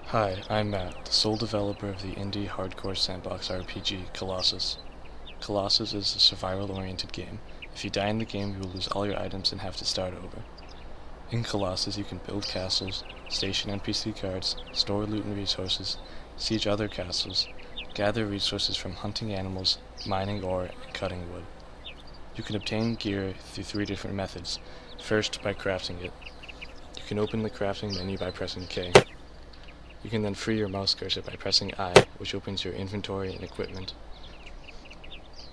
Hi, I'm Matt, the sole developer of the indie hardcore sandbox RPG, Colossus. Colossus is a survival-oriented game. If you die in the game, you will lose all your items and have to start over. In Colossus, you can build castles, station NPC guards, store loot and resources, siege other castles, gather resources from hunting animals, mining ore, and cutting wood. You can obtain gear through 3 different methods. First, by crafting it. You can open the crafting menu by pressing K. You can then free your mouse cursor by pressing I, which opens your inventory and equipment.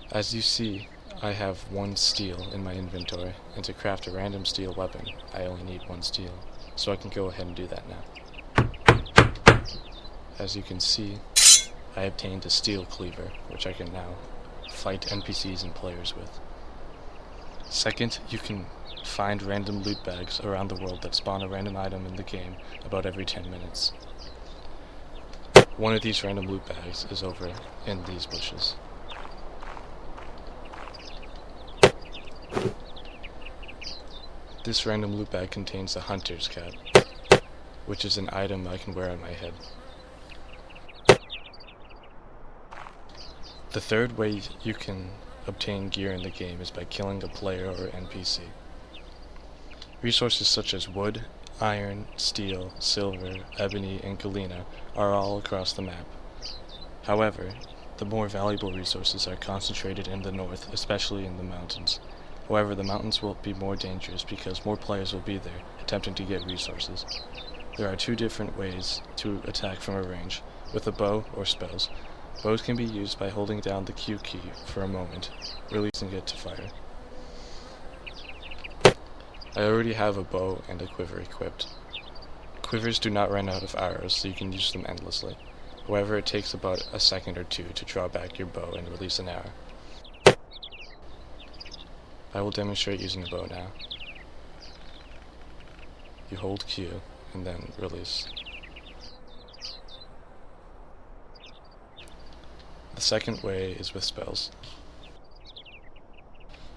As you see, I have 1 steel in my inventory, and to craft a random steel weapon, I only need 1 steel, so I can go ahead and do that now. As you can see, I obtained a steel cleaver, which I can now fight NPCs and players with. Second, you can find random loot bags around the world that spawn a random item in the game about every 10 minutes. One of these random loot bags is over in these bushes. This random loot bag contains a hunter's cap, which is an item I can wear on my head. The third way you can obtain gear in the game is by killing a player or NPC. Resources such as wood, iron, steel, silver, ebony, and galena are all across the map. However, the more valuable resources are concentrated in the north, especially in the mountains. However, the mountains will be more dangerous because more players will be there attempting to get resources. There are 2 different ways to attack from a range, with a bow or spells. Bows can be used by holding down the Q key for a moment, releasing it to fire. I already have a bow and a quiver equipped. Quivers do not run out of arrows, so you can use them endlessly. However, it takes about a second or 2 to draw back your bow and release an arrow. I will demonstrate using a bow now. You hold Q and then release. The second way is with spells.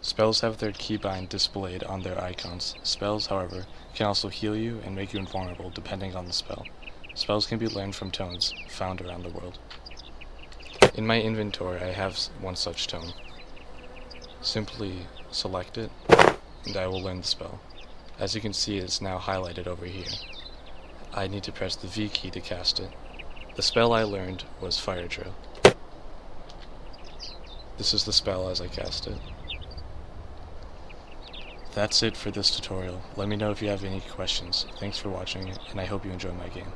Spells have their keybind displayed on their icons. Spells, however, can also heal you and make you invulnerable depending on the spell. Spells can be learned from tones found around the world. In my inventory I have 1 such tone. Simply select it, and I will learn the spell. As you can see, it's now highlighted over here. I need to press the V key to cast it. The spell I learned was Fire Drill. This is the spell as I cast it. That's it for this tutorial. Let me know if you have any questions. Thanks for watching, and I hope you enjoy my game.